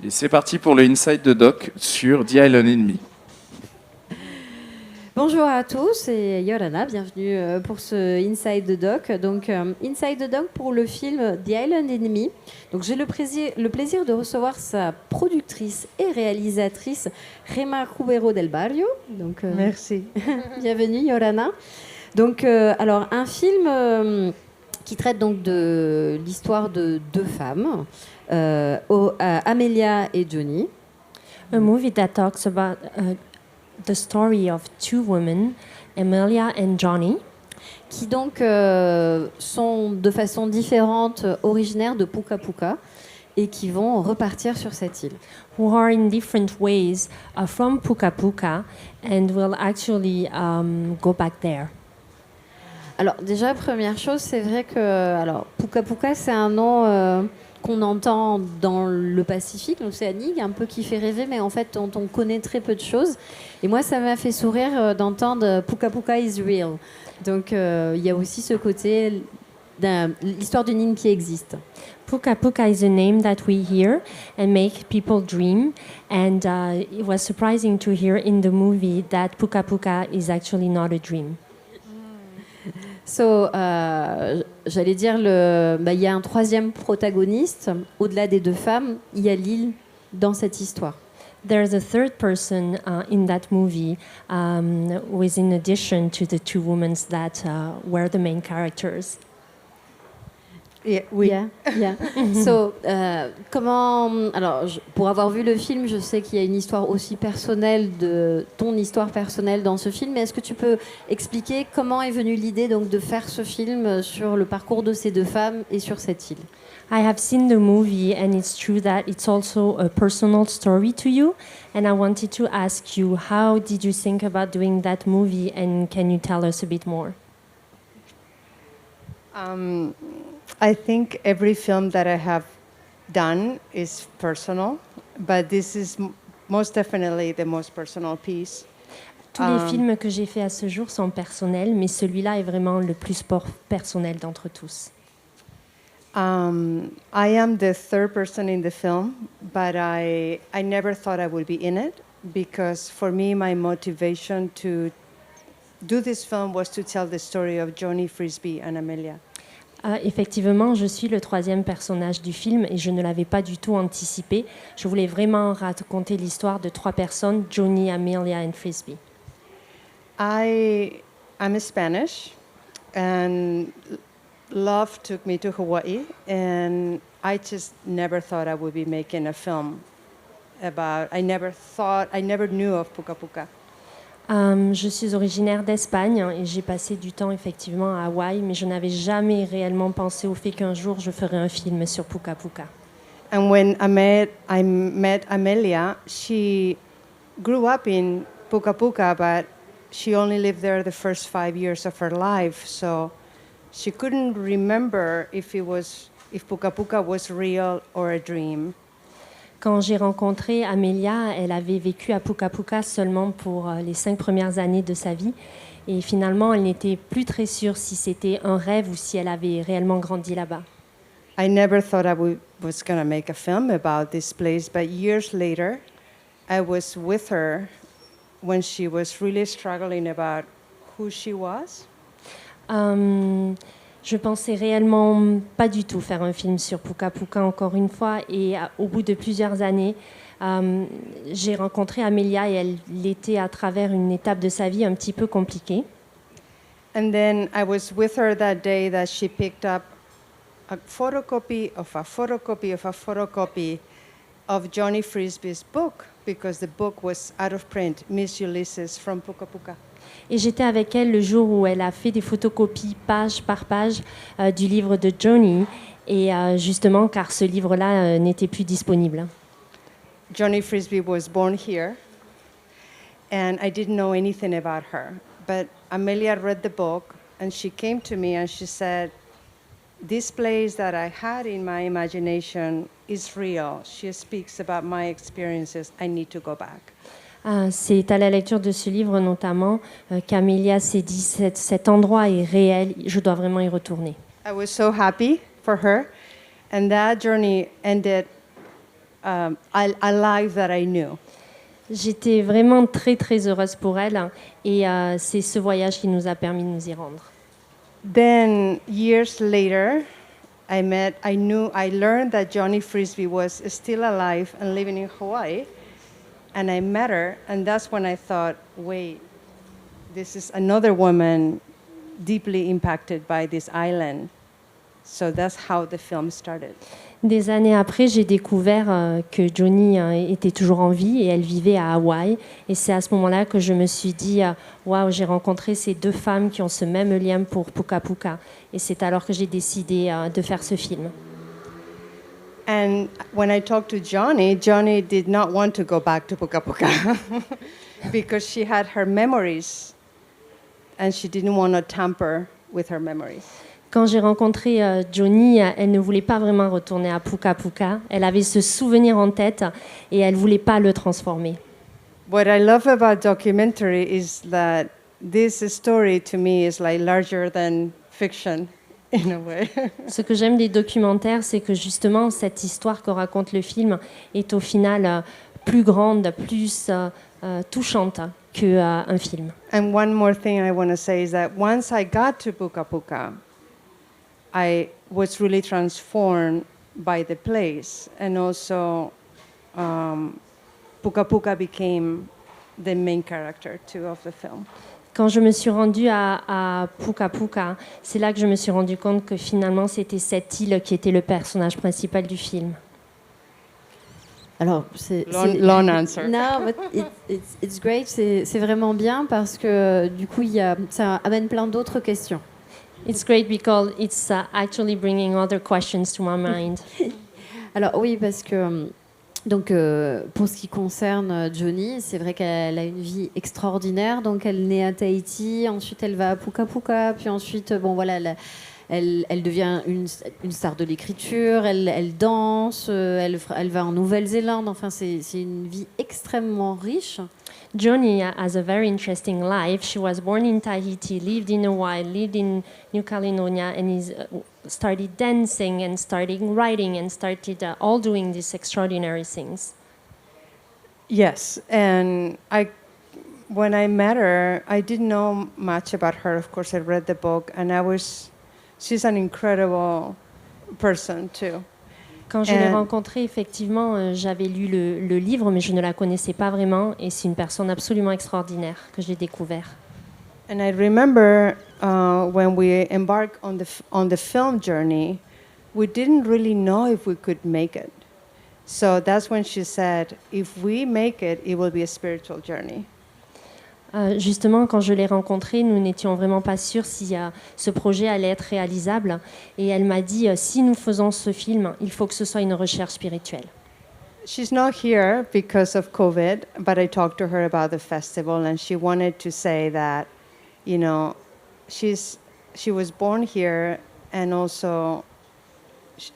Et c'est parti pour le Inside de Doc sur The Island Enemy. Bonjour à tous, c'est Yorana, bienvenue pour ce Inside the Doc. Donc Inside the Doc pour le film The Island Enemy. Donc j'ai le plaisir de recevoir sa productrice et réalisatrice Gemma Cubero Del Barrio. Donc merci. Bienvenue Yorana. Donc alors un film qui traite donc de l'histoire de deux femmes, Amélia et Johnny. A movie that talks about the story of two women, Amélia and Johnny, qui donc sont de façon différente originaires de Pukapuka et qui vont repartir sur cette île. who are in different ways from Pukapuka and will actually go back there. Alors déjà, première chose, c'est vrai que Pukapuka, c'est un nom qu'on entend dans le Pacifique, l'Océanie, un peu qui fait rêver, mais en fait, dont on connaît très peu de choses. Et moi, ça m'a fait sourire d'entendre Pukapuka is real. Donc, il y a aussi ce côté l'histoire d'une île qui existe. Pukapuka is a name that we hear and make people dream. And it was surprising to hear in the movie that Pukapuka is actually not a dream. So, j'allais dire, il y a un troisième protagoniste. Au-delà des deux femmes, il y a l'île dans cette histoire. There's a third person in that movie who is in addition to the two women that were the main characters. Yeah, oui. Yeah. So, pour avoir vu le film, je sais qu'il y a une histoire aussi personnelle, ton histoire personnelle dans ce film. Mais est-ce que tu peux expliquer comment est venue l'idée donc de faire ce film sur le parcours de ces deux femmes et sur cette île? I have seen the movie, and it's true that it's also a personal story to you. And I wanted to ask you, how did you think about doing that movie, and can you tell us a bit more? I think every film that I have done is personal, but this is most definitely the most personal piece. Tous les films que j'ai faits à ce jour sont personnels, mais celui-là est vraiment le plus personnel d'entre tous. I am the third person in the film, but I never thought I would be in it, because for me, my motivation to do this film was to tell the story of Johnny Frisbie and Amélia. Effectivement, je suis le troisième personnage du film et je ne l'avais pas du tout anticipé. Je voulais vraiment raconter l'histoire de trois personnes, Johnny, Amélia et Frisbie. I'm Spanish, and love took me to Hawaii, and I just never thought I would be making a film about. I never knew of Pukapuka. Je suis originaire d'Espagne et j'ai passé du temps effectivement à Hawaï, mais je n'avais jamais réellement pensé au fait qu'un jour je ferais un film sur Pukapuka. And when I met Amélia, she grew up in Pukapuka, but she only lived there the first 5 years of her life, so she couldn't remember if Pukapuka was real or a dream. Quand j'ai rencontré Amélia, elle avait vécu à Pukapuka seulement pour les 5 premières années de sa vie. Et finalement, elle n'était plus très sûre si c'était un rêve ou si elle avait réellement grandi là-bas. I never thought I was going to make a film about this place, but years later, I was with her when she was really struggling about who she was. Je pensais réellement pas du tout faire un film sur Pukapuka encore une fois, et au bout de plusieurs années, j'ai rencontré Amélia et elle était à travers une étape de sa vie un petit peu compliquée. And then I was with her that day that she picked up a photocopy of a photocopy of a photocopy of Johnny Frisbie's book, because the book was out of print, Miss Ulysses from Pukapuka. Et j'étais avec elle le jour où elle a fait des photocopies page par page du livre de Johnny, et justement car ce livre-là n'était plus disponible. Johnny Frisbie was born here, and I didn't know anything about her. But Amélia read the book, and she came to me and she said, "This place that I had in my imagination is real. She speaks about my experiences. I need to go back." C'est à la lecture de ce livre notamment qu'Amélia s'est dit cet endroit est réel, je dois vraiment y retourner. I was so happy for her, and that journey ended a life that I knew. J'étais vraiment très très heureuse pour elle et c'est ce voyage qui nous a permis de nous y rendre. Then years later, I learned that Johnny Frisbie was still alive and living in Hawaii, and I met her, and that's when I thought, wait, this is another woman deeply impacted by this island. So that's how the film started. Des années après, j'ai découvert que Johnny était toujours en vie et elle vivait à Hawaï. Et c'est à ce moment-là que je me suis dit, waouh, j'ai rencontré ces deux femmes qui ont ce même lien pour Pukapuka. Et c'est alors que j'ai décidé de faire ce film. And when I talked to Johnny, Johnny did not want to go back to Pukapuka because she had her memories and she didn't want to tamper with her memories. Quand j'ai rencontré Johnny, elle ne voulait pas vraiment retourner à Pukapuka. Elle avait ce souvenir en tête et elle ne voulait pas le transformer. What I love about documentary is that this story to me is like larger than fiction in a way. Ce que j'aime des documentaires, c'est que justement cette histoire que raconte le film est au final plus grande, plus touchante qu'un film. And one more thing I want to say is that once I got to Pukapuka, I was really transformed by the place, and also Pukapuka became the main character too of the film. Quand je me suis rendue à Pukapuka, c'est là que je me suis rendu compte que finalement c'était cette île qui était le personnage principal du film. Alors, Long answer. Non, but it's great. C'est vraiment bien parce que du coup, ça amène plein d'autres questions. It's great because it's actually bringing other questions to my mind. Alors oui, parce que donc pour ce qui concerne Johnny, c'est vrai qu'elle a une vie extraordinaire. Donc elle naît à Tahiti, ensuite elle va à Pukapuka, puis ensuite bon voilà, elle devient une star de l'écriture, elle danse, elle va en Nouvelle-Zélande. Enfin c'est une vie extrêmement riche. Johnny has a very interesting life. She was born in Tahiti, lived in Hawaii, lived in New Caledonia, and started dancing and started writing and started all doing these extraordinary things. Yes, and when I met her, I didn't know much about her. Of course, I read the book, and she's an incredible person too. Quand je l'ai rencontrée, effectivement, j'avais lu le livre, mais je ne la connaissais pas vraiment. Et c'est une personne absolument extraordinaire que j'ai découvert. And I remember when we embarked on the film journey, we didn't really know if we could make it. So that's when she said, if we make it, it will be a spiritual journey. Justement, quand je l'ai rencontrée, nous n'étions vraiment pas sûrs si ce projet allait être réalisable. Et elle m'a dit, si nous faisons ce film, il faut que ce soit une recherche spirituelle. She's not here because of COVID, but I talked to her about the festival, and she wanted to say that, you know, she was born here, and also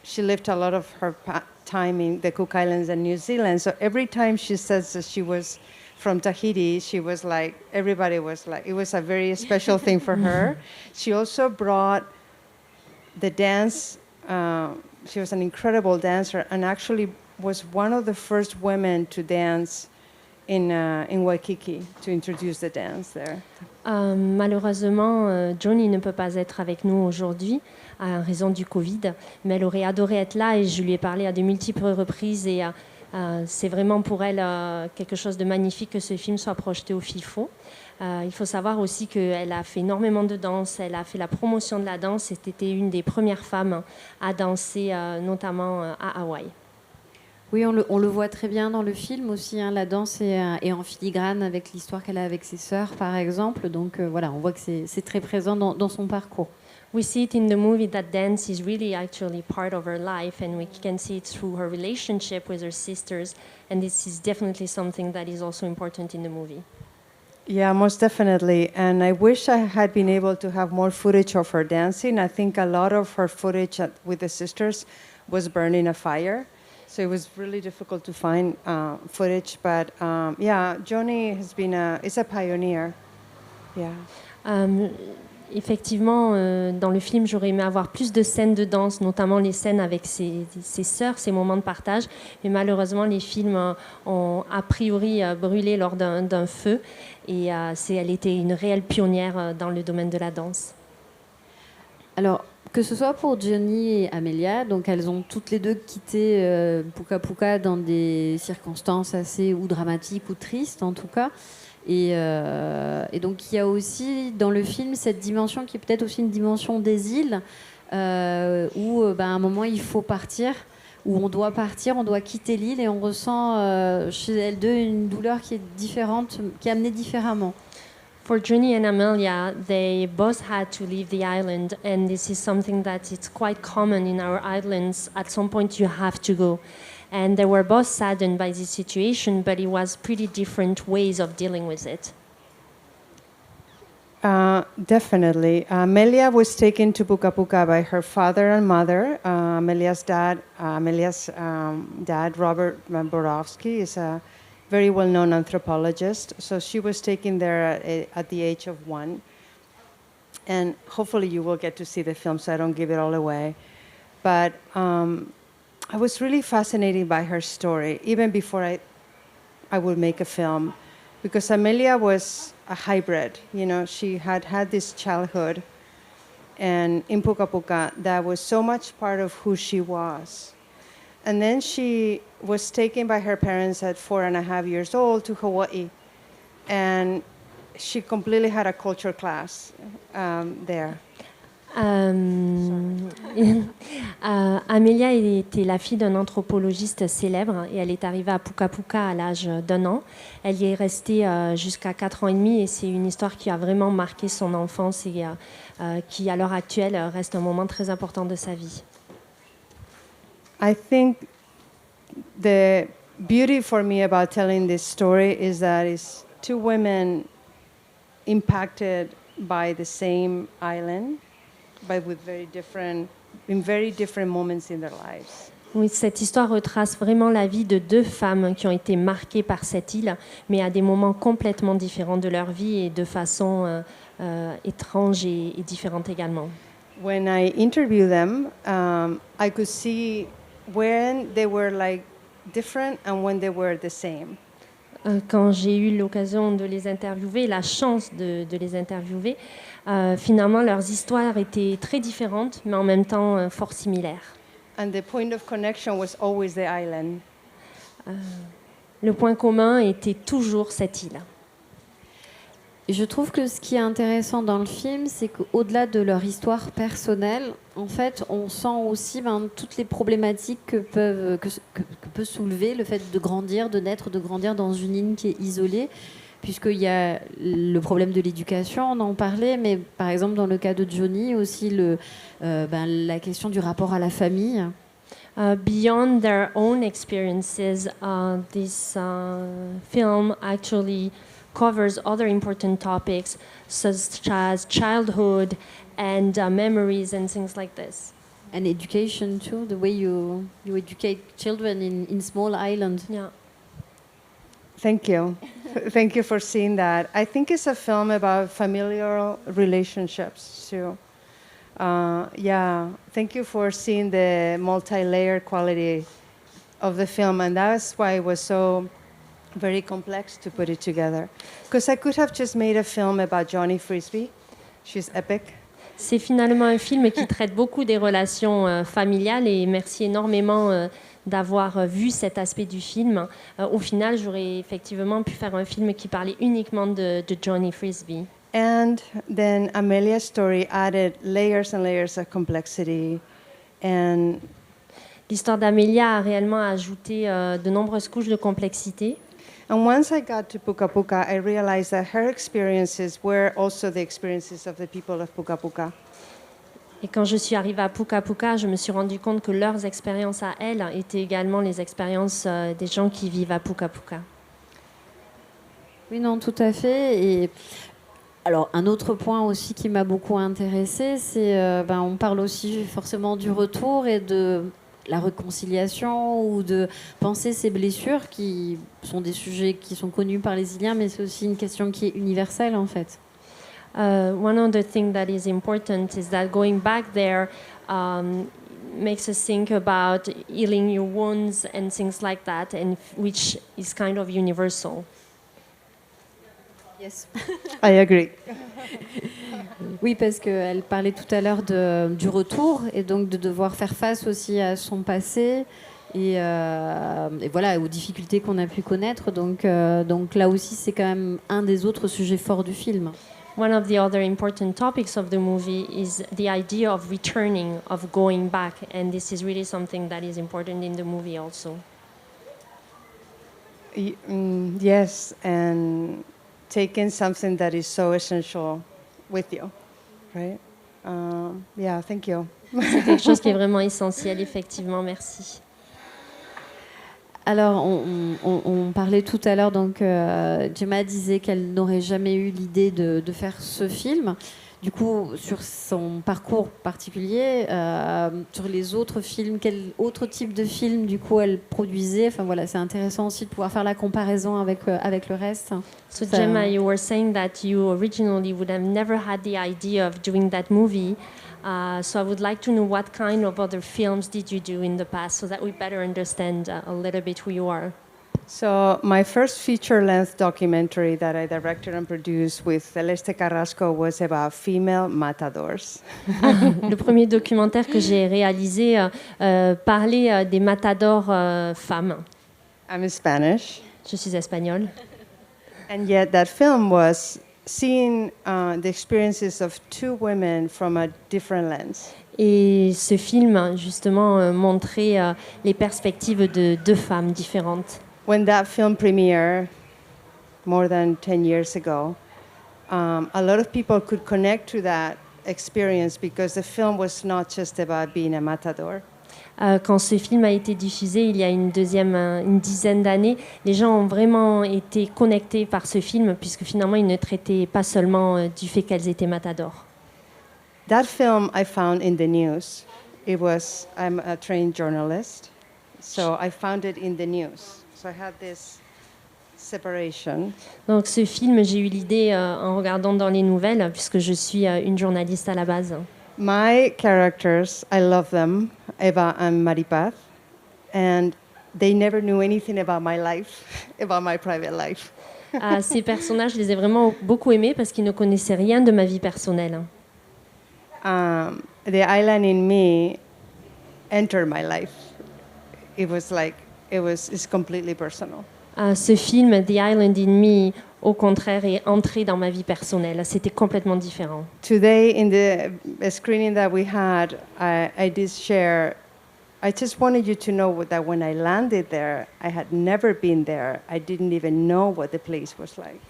she lived a lot of her time in the Cook Islands and New Zealand. So every time she says that she was from Tahiti, she was like, everybody was like, it was a very special thing for her. She also brought the dance. She was an incredible dancer and actually was one of the first women to dance in Waikiki, to introduce the dance there. Malheureusement, Johnny ne peut pas être avec nous aujourd'hui à raison du Covid, mais elle aurait adoré être là et je lui ai parlé à de multiples reprises et c'est vraiment pour elle quelque chose de magnifique que ce film soit projeté au FIFO. Il faut savoir aussi qu'elle a fait énormément de danse, elle a fait la promotion de la danse et c'était une des premières femmes à danser, notamment à Hawaï. Oui, on le voit très bien dans le film aussi. Hein, la danse est en filigrane avec l'histoire qu'elle a avec ses sœurs, par exemple. Donc voilà, on voit que c'est très présent dans son parcours. We see it in the movie that dance is really actually part of her life, and we can see it through her relationship with her sisters, and this is definitely something that is also important in the movie. Yeah, most definitely. And I wish I had been able to have more footage of her dancing. I think a lot of her footage with the sisters was burned in a fire. So it was really difficult to find footage. But yeah, Johnny has been is a pioneer. Yeah. Effectivement, dans le film, j'aurais aimé avoir plus de scènes de danse, notamment les scènes avec ses sœurs, ces moments de partage. Mais malheureusement, les films ont a priori brûlé lors d'un feu. Et elle était une réelle pionnière dans le domaine de la danse. Alors, que ce soit pour Johnny et Amélia, donc elles ont toutes les deux quitté Pukapuka dans des circonstances assez ou dramatiques ou tristes en tout cas. Et donc il y a aussi dans le film cette dimension qui est peut-être aussi une dimension des îles, où à un moment il faut partir, où on doit partir, on doit quitter l'île et on ressent chez elles deux une douleur qui est différente, qui est amenée différemment. For Johnny and Amelia, they both had to leave the island, and this is something that it's quite common in our islands. At some point, you have to go. And they were both saddened by this situation, but it was pretty different ways of dealing with it. Definitely. Amelia was taken to Pukapuka by her father and mother. Amelia's dad, Robert Borofsky, is a very well-known anthropologist. So she was taken there at the age of 1. And hopefully you will get to see the film, so I don't give it all away. But I was really fascinated by her story, even before I would make a film, because Amelia was a hybrid. You know, she had this childhood and in Pukapuka that was so much part of who she was. And then she was taken by her parents at 4.5 years old to Hawaii. And she completely had a culture class there. Amélia était la fille d'un anthropologiste célèbre et elle est arrivée à Pukapuka à l'âge d'1 an. Elle y est restée jusqu'à 4 ans et demi et c'est une histoire qui a vraiment marqué son enfance et qui, à l'heure actuelle, reste un moment très important de sa vie. I think the beauty for me about telling this story is that it's two women impacted by the same island, but with in very different moments in their lives. Oui, cette histoire retrace vraiment la vie de 2 femmes qui ont été marquées par cette île, mais à des moments complètement différents de leur vie et de façon étrange et différente également. When I interviewed them, I could see when they were like different and when they were the same. Quand j'ai eu l'occasion de les interviewer, la chance de les interviewer, finalement leurs histoires étaient très différentes, mais en même temps fort similaires. And the point of connection was always the island. Le point commun était toujours cette île. Et je trouve que ce qui est intéressant dans le film, c'est qu'au-delà de leur histoire personnelle, en fait, on sent aussi toutes les problématiques que peut soulever le fait de grandir, de naître, de grandir dans une île qui est isolée, puisqu'il y a le problème de l'éducation, on en parlait, mais par exemple dans le cas de Johnny, aussi la question du rapport à la famille. Beyond their own experiences, this film actually covers other important topics such as childhood and memories and things like this. And education too, the way you educate children in small islands. Yeah. Thank you. Thank you for seeing that. I think it's a film about familial relationships too. Thank you for seeing the multi-layered quality of the film, and that's why it was so very complex to put it together. Because I could have just made a film about Johnny Frisbie. She's epic. C'est finalement un film qui traite beaucoup des relations familiales et merci énormément d'avoir vu cet aspect du film. Au final, j'aurais effectivement pu faire un film qui parlait uniquement de Johnny Frisbie. And then Amelia's story added layers and layers of complexity. And l'histoire d'Amélia a réellement ajouté de nombreuses couches de complexité. And once I got to Pukapuka, I realized that her experiences were also the experiences of the people of Pukapuka. Et quand je suis arrivée à Pukapuka, je me suis rendu compte que leurs expériences à elles étaient également les expériences des gens qui vivent à Pukapuka. Oui, non, tout à fait. Et alors, un autre point aussi qui m'a beaucoup intéressée, c'est on parle aussi forcément du retour et de la réconciliation ou de penser ces blessures qui sont des sujets qui sont connus par les Iliens, mais c'est aussi une question qui est universelle en fait. One other thing that is important is that going back there makes us think about healing your wounds and things like that, and which is kind of universal. Yes. I agree. Oui, parce qu'elle parlait tout à l'heure du retour et donc de devoir faire face aussi à son passé et voilà, aux difficultés qu'on a pu connaître. Donc là aussi, c'est quand même un des autres sujets forts du film. One of the other important topics of the movie is the idea of returning, of going back, and this is really something that is important in the movie also. Yes, and taking something that is so essential with you, right? Yeah, thank you. C'est quelque chose qui est vraiment essentiel, effectivement, merci. Alors, on parlait tout à l'heure, donc Gemma disait qu'elle n'aurait jamais eu l'idée de faire ce film. Du coup, sur son parcours particulier, sur les autres films, quel autre type de film, du coup, elle produisait? Enfin voilà, c'est intéressant aussi de pouvoir faire la comparaison avec le reste. So Gemma, you were saying that you originally would have never had the idea of doing that movie. So I would like to know what kind of other films did you do in the past so that we better understand a little bit who you are. So my first feature-length documentary that I directed and produced with Celeste Carrasco was about female matadors. Le premier documentaire que j'ai réalisé parlait des matadors femmes. I'm Spanish. Je suis espagnole. And yet that film was seeing the experiences of two women from a different lens. Et ce film, justement, montrait les perspectives de deux femmes différentes. When that film premiered, more than 10 years ago, a lot of people could connect to that experience because the film was not just about being a matador. Quand ce film a été diffusé il y a une dizaine d'années, les gens ont vraiment été connectés par ce film puisque finalement il ne traitait pas seulement du fait qu'elles étaient matadors. That film I found in the news. I'm a trained journalist, so I found it in the news. So I had this separation. Donc ce film, j'ai eu l'idée en regardant dans les nouvelles puisque je suis une journaliste à la base. My characters, I love them, Eva and Maripaz, and they never knew anything about my life, about my private life. Ces personnages, je les ai vraiment beaucoup aimés parce qu'ils ne connaissaient rien de ma vie personnelle. The island in me entered my life. It was like, it's completely personal. Ce film, The Island in Me, au contraire, est entré dans ma vie personnelle. C'était complètement différent. Today, in the screening that we had, I did share, I just wanted you to know that when I landed there, I had never been there. I didn't even know what the place was like.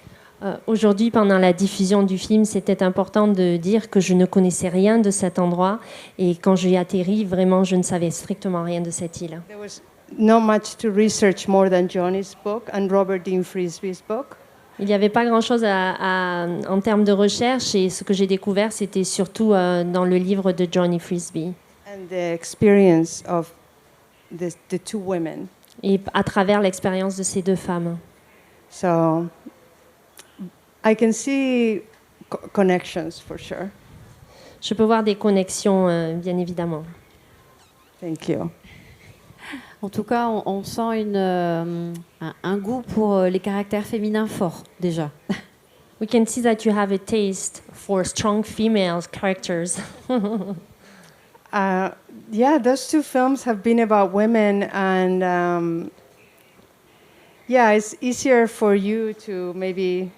Aujourd'hui, pendant la diffusion du film, c'était important de dire que je ne connaissais rien de cet endroit. Et quand j'y atterris, vraiment, je ne savais strictement rien de cette île. There was not much to research more than Johnny's book and Robert Dean Frisbee's book. Il n'y avait pas grand-chose en termes de recherche. Et ce que j'ai découvert, c'était surtout dans le livre de Johnny Frisbie. And the experience of the two women. Et à travers l'expérience de ces deux femmes. So I can see connections for sure. Je peux voir des connexions, bien évidemment. Thank you. En tout cas, on sent un goût pour les caractères féminins forts, déjà. We can see that you have a taste for strong female characters. Yeah, those two films have been about women, and yeah, it's easier for you to maybe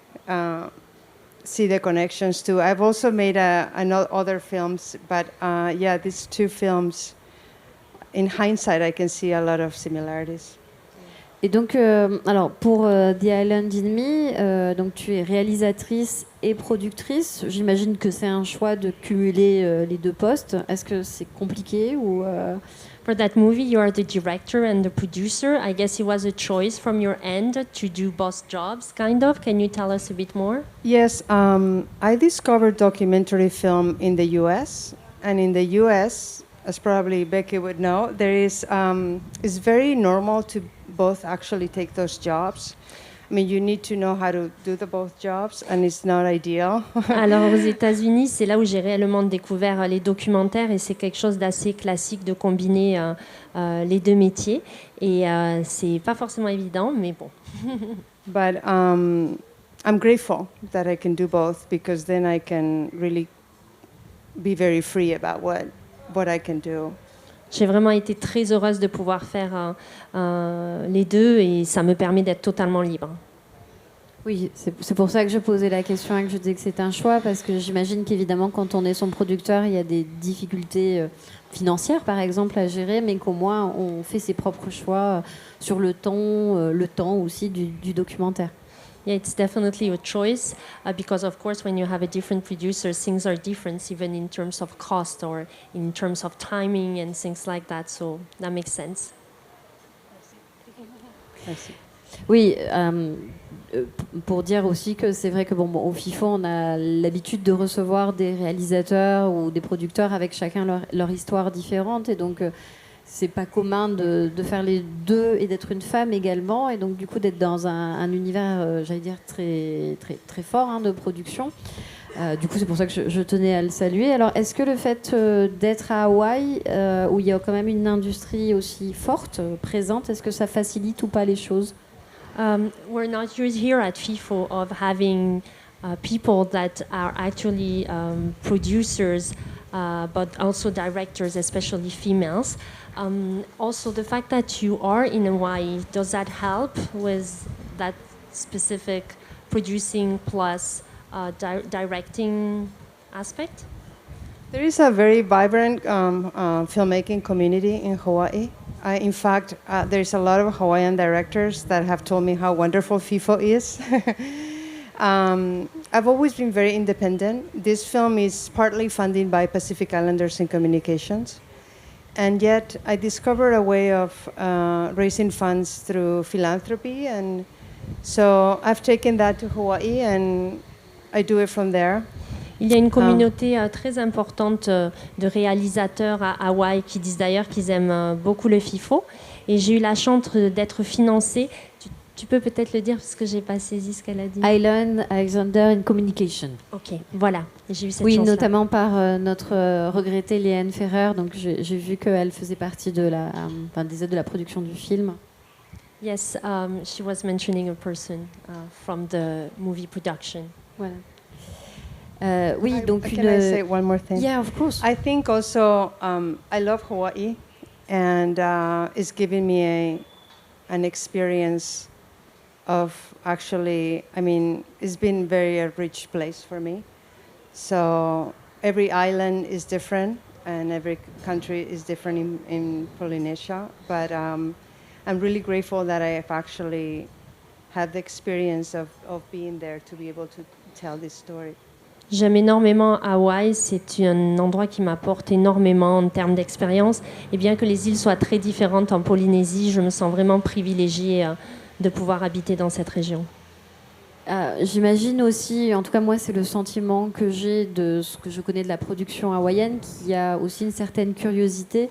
see the connections too. I've also made other films, but yeah, these two films, in hindsight, I can see a lot of similarities. Et donc, alors pour The Island in Me, donc tu es réalisatrice et productrice. J'imagine que c'est un choix de cumuler les deux postes. Est-ce que c'est compliqué ou For that movie, you are the director and the producer. I guess it was a choice from your end to do both jobs, kind of. Can you tell us a bit more? Yes, I discovered documentary film in the U.S. And in the U.S., as probably Becky would know, there is it's very normal to both actually take those jobs. I mean, you need to know how to do both jobs, and it's not ideal. Alors aux États-Unis, c'est là où j'ai réellement découvert les documentaires et c'est quelque chose d'assez classique de combiner les deux métiers. Et c'est pas forcément évident, mais bon. But I'm grateful that I can do both because then I can really be very free about what I can do. J'ai vraiment été très heureuse de pouvoir faire les deux et ça me permet d'être totalement libre. Oui, c'est pour ça que je posais la question et que je disais que c'est un choix, parce que j'imagine qu'évidemment, quand on est son producteur, il y a des difficultés financières, par exemple, à gérer, mais qu'au moins, on fait ses propres choix sur le temps aussi du documentaire. Yeah, it's definitely a choice because, of course, when you have a different producer, things are different, even in terms of cost or in terms of timing and things like that. So that makes sense. Merci. Oui, pour dire aussi que c'est vrai que au FIFO, on a l'habitude de recevoir des réalisateurs ou des producteurs avec chacun leur histoire différente, et donc c'est pas commun de faire les deux et d'être une femme également, et donc du coup d'être dans un univers, j'allais dire, très, très, très fort de production. Du coup, c'est pour ça que je tenais à le saluer. Alors, est-ce que le fait d'être à Hawaï, où il y a quand même une industrie aussi forte, présente, est-ce que ça facilite ou pas les choses? We're not used here at FIFO of having people that are actually producers, but also directors, especially females. Also, the fact that you are in Hawaii, does that help with that specific producing plus directing aspect? There is a very vibrant filmmaking community in Hawaii. In fact, there's a lot of Hawaiian directors that have told me how wonderful FIFO is. I've always been very independent. This film is partly funded by Pacific Islanders in Communications. And yet I discovered a way of raising funds through philanthropy. And so I've taken that to Hawaii and I do it from there. Il y a une communauté très importante de réalisateurs à Hawaï qui disent d'ailleurs qu'ils aiment beaucoup le FIFO. Et j'ai eu la chance d'être financée. Tu peux peut-être le dire parce que j'ai pas saisi ce qu'elle a dit. Island Alexander in Communication. Ok, voilà. J'ai eu cette oui, chance-là. notamment par notre regrettée Leanne Ferrer. Donc j'ai vu qu'elle faisait partie de des aides de la production du film. Yes, she was mentioning a person from the movie production. Voilà. Oui, donc Can I say one more thing? Yeah, of course. I think also I love Hawaii, and it's given me an experience of actually, I mean, it's been a rich place for me. So every island is different, and every country is different in Polynesia. But I'm really grateful that I have actually had the experience of being there to be able to tell this story. J'aime énormément Hawaï, c'est un endroit qui m'apporte énormément en termes d'expérience. Et bien que les îles soient très différentes en Polynésie, je me sens vraiment privilégiée de pouvoir habiter dans cette région. J'imagine aussi, en tout cas moi c'est le sentiment que j'ai de ce que je connais de la production hawaïenne, qu'il y a aussi une certaine curiosité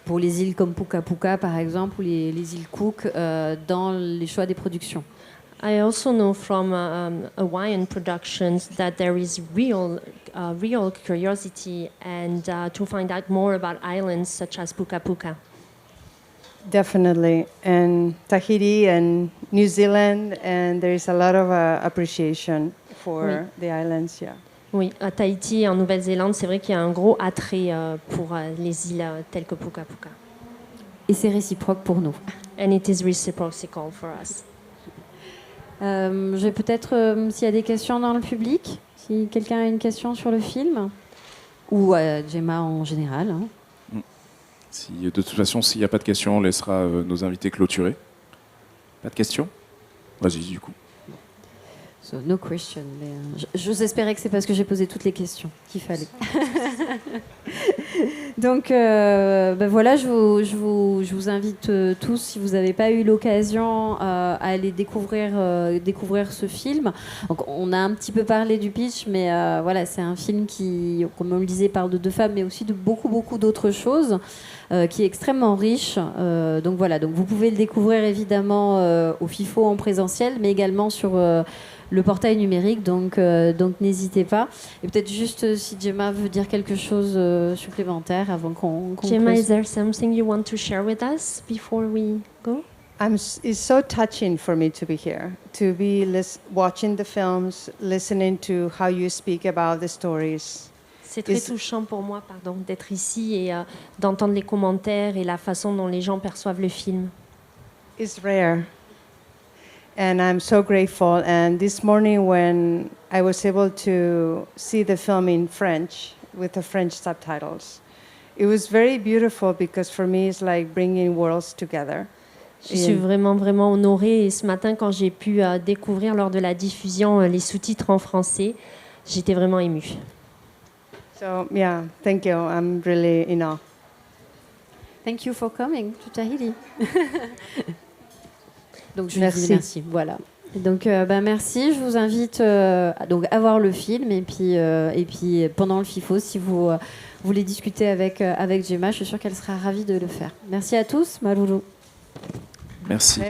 pour les îles comme Pukapuka par exemple, ou les îles Cook, dans les choix des productions. I also know from Hawaiian productions that there is real curiosity and to find out more about islands such as Pukapuka. Definitely, and Tahiti and New Zealand, and there is a lot of appreciation for the islands. Yeah. Oui, à Tahiti et en Nouvelle-Zélande, c'est vrai qu'il y a un gros attrait pour les îles telles que Pukapuka. Et c'est réciproque pour nous. And it is reciprocal for us. Je vais peut-être, s'il y a des questions dans le public, si quelqu'un a une question sur le film, ou Gemma en général. De toute façon, s'il n'y a pas de questions, on laissera nos invités clôturer. Pas de questions ? Vas-y, du coup. So, no question. Mais, j'ose espérer que c'est parce que j'ai posé toutes les questions qu'il fallait. Donc voilà, je vous invite tous, si vous n'avez pas eu l'occasion, à aller découvrir ce film. Donc, on a un petit peu parlé du pitch, mais voilà, c'est un film qui, comme on le disait, parle de deux femmes, mais aussi de beaucoup d'autres choses, qui est extrêmement riche. Donc voilà, donc vous pouvez le découvrir évidemment au FIFO en présentiel, mais également sur le portail numérique, donc n'hésitez pas. Et peut-être juste si Gemma veut dire quelque chose supplémentaire avant qu'on Gemma, close. is there something you want to share with us before we go? It's so touching for me to be here, to be watching the films, listening to how you speak about the stories. C'est très touchant pour moi, d'être ici et d'entendre les commentaires et la façon dont les gens perçoivent le film. It's rare. And I'm so grateful. And this morning when I was able to see the film in French with the French subtitles, it was very beautiful because for me it's like bringing worlds together. Je suis vraiment honorée. Et ce matin, quand j'ai pu découvrir lors de la diffusion les sous-titres en français, j'étais vraiment émue. So yeah, thank you. I'm really in awe. Thank you for coming to Tahiti. Donc je Merci. vous dis merci. Voilà. Donc merci. Je vous invite à voir le film et puis pendant le FIFO, si vous voulez discuter avec Gemma, je suis sûre qu'elle sera ravie de le faire. Merci à tous. Malulu. Merci.